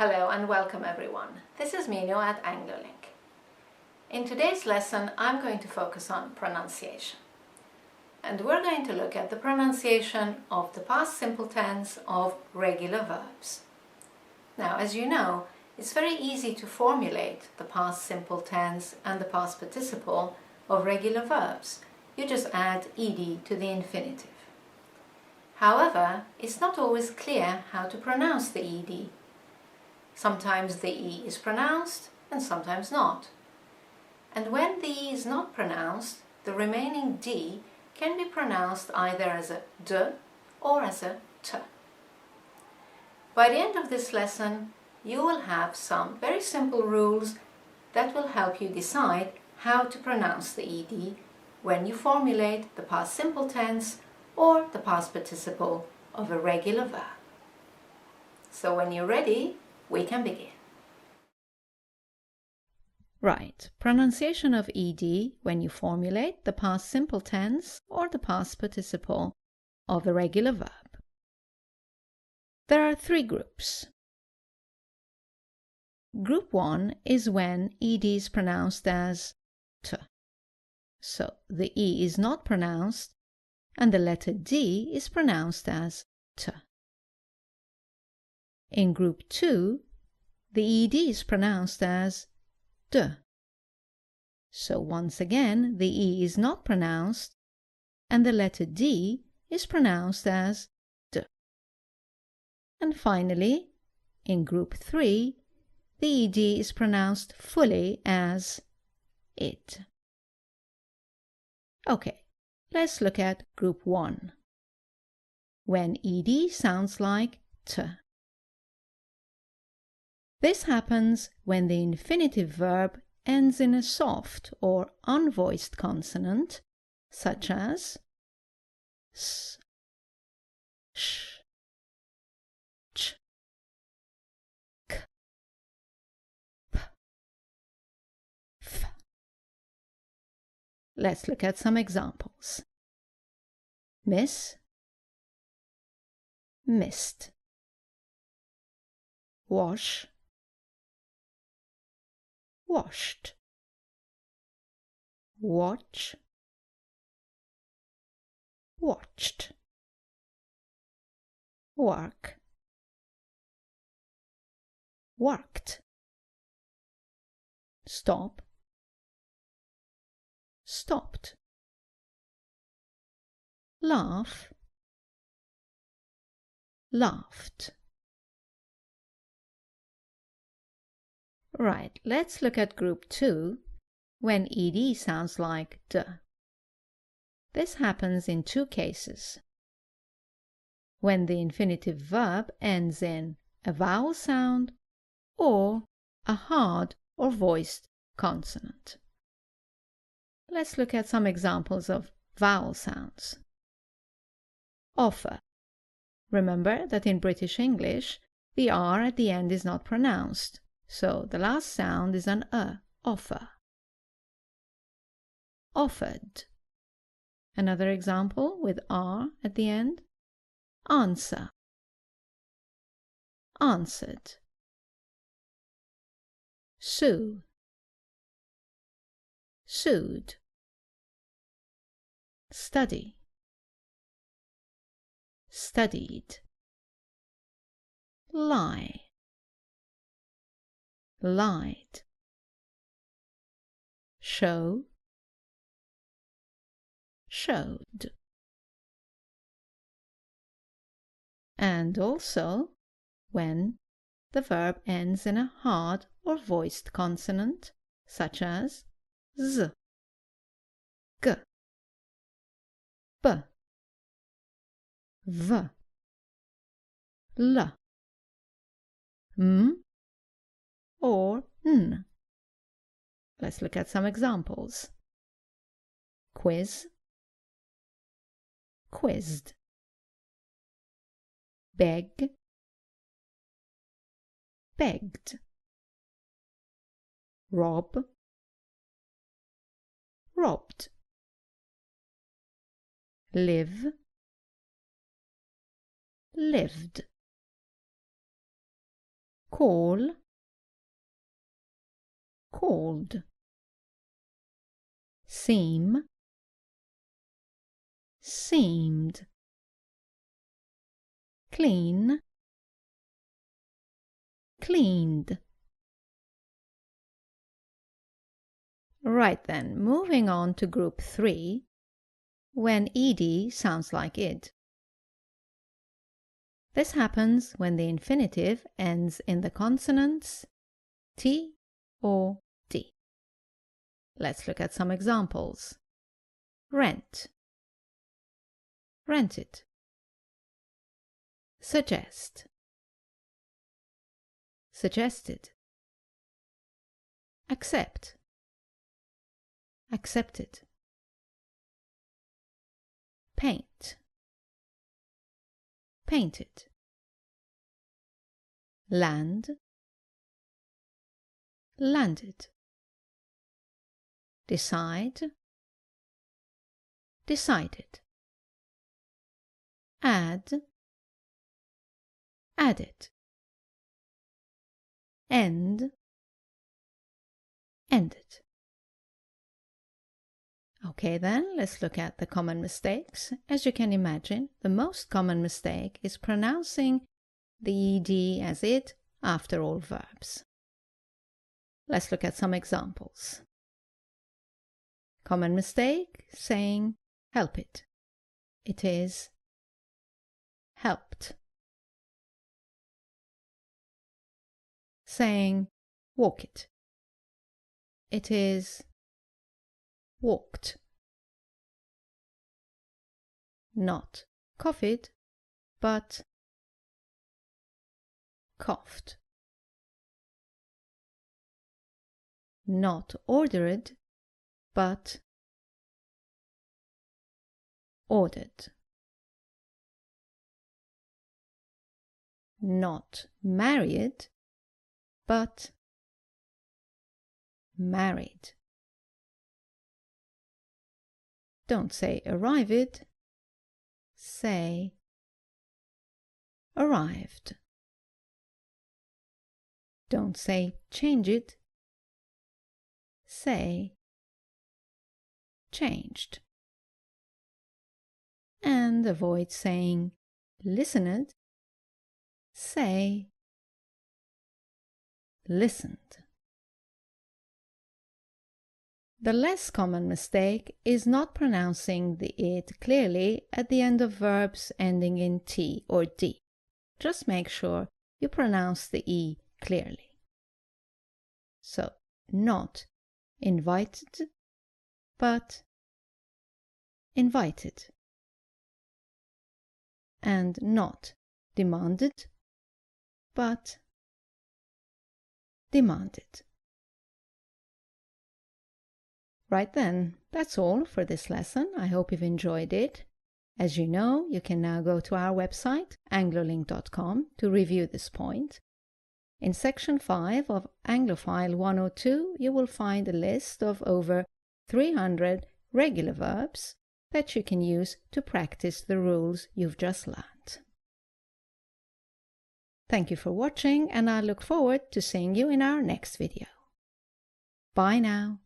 Hello and welcome everyone. This is Mino at AngloLink. In today's lesson I'm going to focus on pronunciation. And we're going to look at the pronunciation of the past simple tense of regular verbs. Now, as you know, it's very easy to formulate the past simple tense and the past participle of regular verbs. You just add ed to the infinitive. However, it's not always clear how to pronounce the ed. Sometimes the E is pronounced and sometimes not. And when the E is not pronounced, the remaining D can be pronounced either as a D or as a T. By the end of this lesson, you will have some very simple rules that will help you decide how to pronounce the ED when you formulate the past simple tense or the past participle of a regular verb. So when you're ready, we can begin. Right, pronunciation of ed when you formulate the past simple tense or the past participle of a regular verb. There are three groups. Group 1 is when ed is pronounced as t. So the E is not pronounced and the letter D is pronounced as t. In group 2, the ed is pronounced as d. So once again, the E is not pronounced and the letter D is pronounced as d. And finally, in group 3, the ed is pronounced fully as it. Okay, let's look at group 1. When ed sounds like t. This happens when the infinitive verb ends in a soft or unvoiced consonant, such as s, sh, ch, k, p, f. Let's look at some examples. Miss, missed. Wash, washed. Watch, watched. Work, worked. Stop, stopped. Laugh, laughed. Right, let's look at group 2, when ed sounds like d. This happens in two cases. When the infinitive verb ends in a vowel sound or a hard or voiced consonant. Let's look at some examples of vowel sounds. Offer. Remember that in British English, the R at the end is not pronounced. So the last sound is an offer. Offered. Another example with R at the end. Answer. Answered. Sue. Sued. Study. Studied. Lie. Lied. Show, showed. And also when the verb ends in a hard or voiced consonant, such as z, g, b, v, l, m, or n. Let's look at some examples. Quiz, quizzed. Beg, begged. Rob, robbed. Live, lived. call, called, seem, seemed, clean, cleaned. Right then, moving on to group 3, when ed sounds like id. This happens when the infinitive ends in the consonants T or D. Let's look at some examples. Rent, rented. Suggest, suggested. Accept, accepted. Paint, painted. Land, landed. Decide, decided. Add, added. End, ended. Okay then, let's look at the common mistakes. As you can imagine, the most common mistake is pronouncing the ed as id after all verbs. Let's look at some examples. Common mistake, saying help it. It is helped. Saying walk it. It is walked. Not coughed, but coughed. Not ordered, but ordered. Not married, but married. Don't say arrived, say arrived. Don't say changed, say changed. And avoid saying listened, say listened. The less common mistake is not pronouncing the id clearly at the end of verbs ending in T or D. Just make sure you pronounce the E clearly. So, not invited, but invited. And not demanded, but demanded. Right then, that's all for this lesson. I hope you've enjoyed it. As you know, you can now go to our website, anglolink.com, to review this point. In section 5 of Anglophile 102, you will find a list of over 300 regular verbs that you can use to practice the rules you've just learned. Thank you for watching, and I look forward to seeing you in our next video. Bye now.